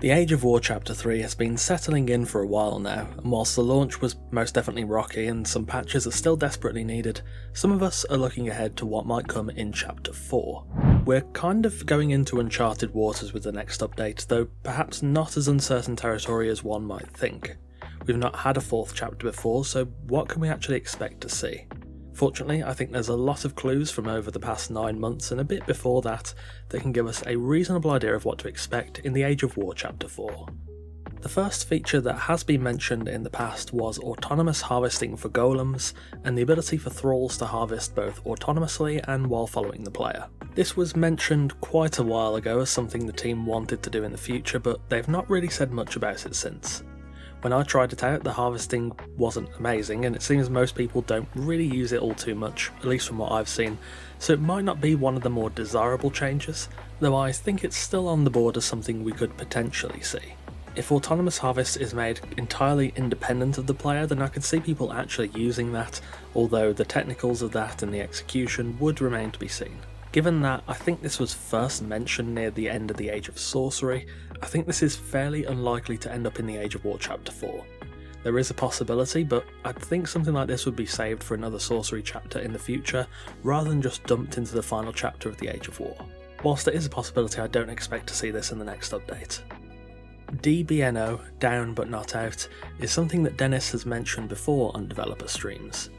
The Age of War Chapter 3 has been settling in for a while now, and whilst the launch was most definitely rocky and some patches are still desperately needed, some of us are looking ahead to what might come in Chapter 4. We're kind of going into uncharted waters with the next update, though perhaps not as uncertain territory as one might think. We've not had a 4th chapter before, so what can we actually expect to see? Fortunately, I think there's a lot of clues from over the past 9 months and a bit before that can give us a reasonable idea of what to expect in the Age of War Chapter 4. The first feature that has been mentioned in the past was autonomous harvesting for golems and the ability for thralls to harvest both autonomously and while following the player. This was mentioned quite a while ago as something the team wanted to do in the future, but they've not really said much about it since. When I tried it out, the harvesting wasn't amazing, and it seems most people don't really use it all too much, at least from what I've seen, so it might not be one of the more desirable changes, though I think it's still on the board as something we could potentially see. If autonomous harvest is made entirely independent of the player, then I could see people actually using that, although the technicals of that and the execution would remain to be seen. Given that I think this was first mentioned near the end of the Age of Sorcery, I think this is fairly unlikely to end up in the Age of War Chapter 4. There is a possibility, but I think something like this would be saved for another Sorcery chapter in the future, rather than just dumped into the final chapter of the Age of War. Whilst there is a possibility, I don't expect to see this in the next update. DBNO, Down But Not Out, is something that Dennis has mentioned before on developer streams.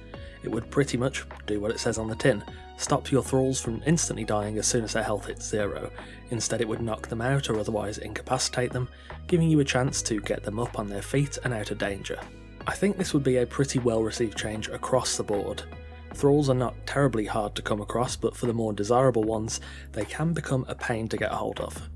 It would pretty much do what it says on the tin, stop your thralls from instantly dying as soon as their health hits 0. Instead it would knock them out or otherwise incapacitate them, giving you a chance to get them up on their feet and out of danger. I think this would be a pretty well received change across the board. Thralls are not terribly hard to come across, but for the more desirable ones, they can become a pain to get a hold of.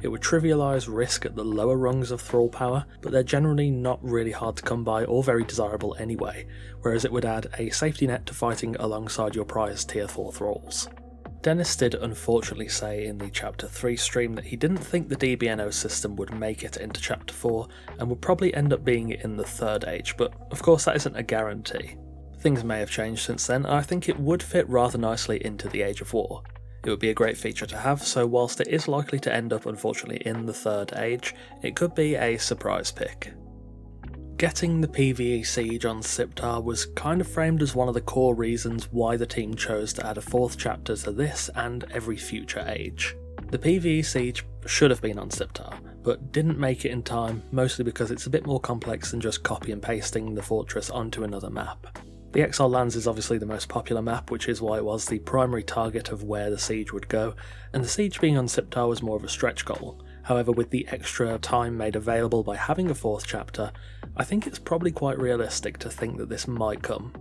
It would trivialise risk at the lower rungs of thrall power, but they're generally not really hard to come by or very desirable anyway, whereas it would add a safety net to fighting alongside your prized tier 4 thralls. Dennis did unfortunately say in the Chapter 3 stream that he didn't think the DBNO system would make it into Chapter 4 and would probably end up being in the 3rd age, but of course that isn't a guarantee. Things may have changed since then, and I think it would fit rather nicely into the Age of War. It would be a great feature to have, so whilst it is likely to end up unfortunately in the 3rd age, it could be a surprise pick. Getting the PvE Siege on Siptah was kind of framed as one of the core reasons why the team chose to add a 4th chapter to this and every future age. The PvE Siege should have been on Siptah, but didn't make it in time, mostly because it's a bit more complex than just copy and pasting the fortress onto another map. The Exile Lands is obviously the most popular map, which is why it was the primary target of where the siege would go, and the siege being on Siptah was more of a stretch goal. However, with the extra time made available by having a 4th chapter, I think it's probably quite realistic to think that this might come.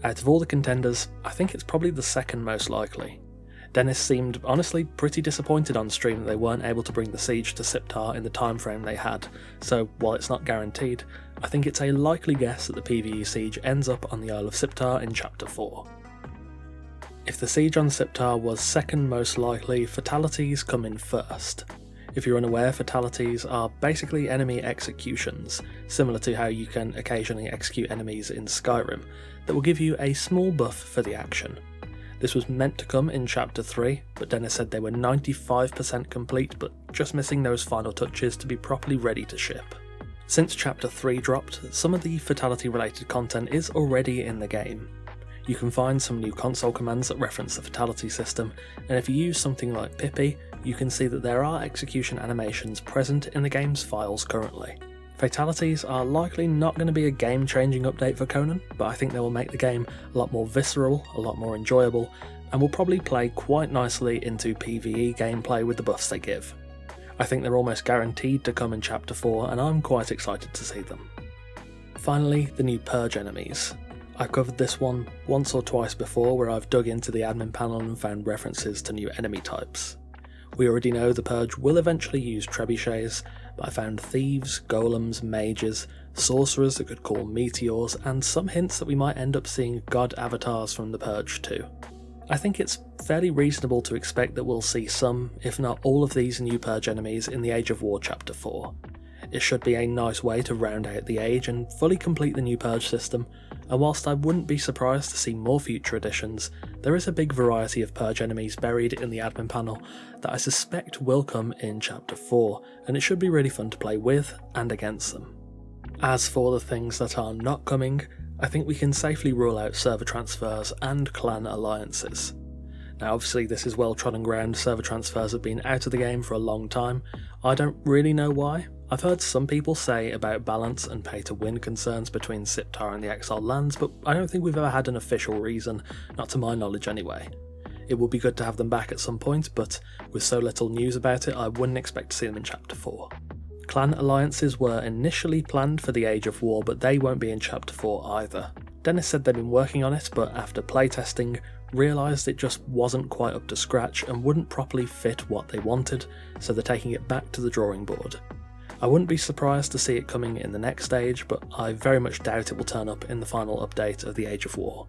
Out of all the contenders, I think it's probably the 2nd most likely. Dennis seemed honestly pretty disappointed on stream that they weren't able to bring the siege to Siptah in the time frame they had, so while it's not guaranteed, I think it's a likely guess that the PvE Siege ends up on the Isle of Siptah in Chapter 4. If the siege on Siptah was 2nd most likely, fatalities come in 1st. If you're unaware, fatalities are basically enemy executions, similar to how you can occasionally execute enemies in Skyrim, that will give you a small buff for the action. This was meant to come in Chapter 3, but Dennis said they were 95% complete, but just missing those final touches to be properly ready to ship. Since Chapter 3 dropped, some of the fatality related content is already in the game. You can find some new console commands that reference the Fatality System, and if you use something like Pippi, you can see that there are execution animations present in the game's files currently. Fatalities are likely not going to be a game-changing update for Conan, but I think they will make the game a lot more visceral, a lot more enjoyable, and will probably play quite nicely into PvE gameplay with the buffs they give. I think they're almost guaranteed to come in Chapter 4, and I'm quite excited to see them. Finally, the new Purge Enemies. I've covered this one once or twice before, where I've dug into the admin panel and found references to new enemy types. We already know the Purge will eventually use trebuchets, but I found thieves, golems, mages, sorcerers that could call meteors, and some hints that we might end up seeing god avatars from the Purge too. I think it's fairly reasonable to expect that we'll see some, if not all of these new Purge enemies in the Age of War Chapter 4. It should be a nice way to round out the age and fully complete the new Purge system, and whilst I wouldn't be surprised to see more future editions, there is a big variety of Purge enemies buried in the admin panel that I suspect will come in Chapter 4, and it should be really fun to play with and against them. As for the things that are not coming, I think we can safely rule out server transfers and clan alliances. Now obviously this is well trodden ground, server transfers have been out of the game for a long time. I don't really know why. I've heard some people say about balance and pay to win concerns between Siptah and the exiled lands, but I don't think we've ever had an official reason, not to my knowledge anyway. It would be good to have them back at some point, but with so little news about it I wouldn't expect to see them in Chapter 4. Clan alliances were initially planned for the Age of War, but they won't be in Chapter 4 either. Dennis said they'd been working on it, but after playtesting, realised it just wasn't quite up to scratch and wouldn't properly fit what they wanted, so they're taking it back to the drawing board. I wouldn't be surprised to see it coming in the next stage, but I very much doubt it will turn up in the final update of the Age of War.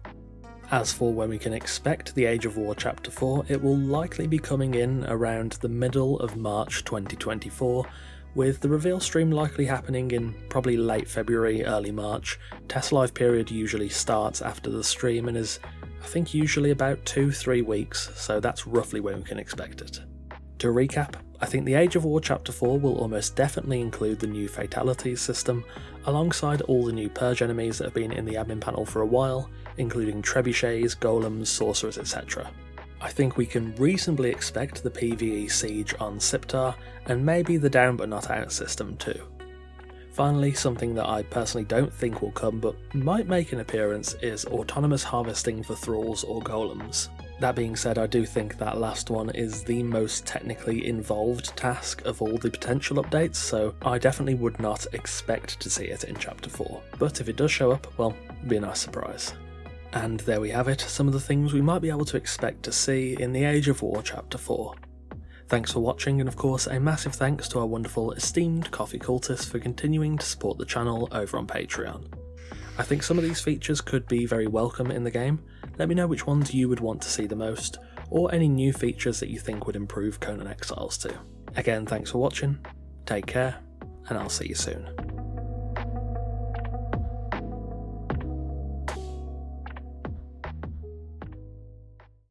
As for when we can expect the Age of War Chapter 4, it will likely be coming in around the middle of March 2024, with the reveal stream likely happening in probably late February, early March. Test live period usually starts after the stream and is, I think, usually about 2-3 weeks, so that's roughly when we can expect it. To recap, I think the Age of War Chapter 4 will almost definitely include the new Fatality System, alongside all the new Purge enemies that have been in the admin panel for a while, including trebuchets, golems, sorcerers, etc. I think we can reasonably expect the PvE Siege on Siptah, and maybe the down but not out system too. Finally, something that I personally don't think will come but might make an appearance is autonomous harvesting for thralls or golems. That being said, I do think that last one is the most technically involved task of all the potential updates, so I definitely would not expect to see it in Chapter 4. But if it does show up, well, it'd be a nice surprise. And there we have it, some of the things we might be able to expect to see in the Age of War Chapter 4. Thanks for watching, and of course a massive thanks to our wonderful esteemed coffee cultists for continuing to support the channel over on Patreon. I think some of these features could be very welcome in the game. Let me know which ones you would want to see the most, or any new features that you think would improve Conan Exiles too. Again, thanks for watching, take care, and I'll see you soon.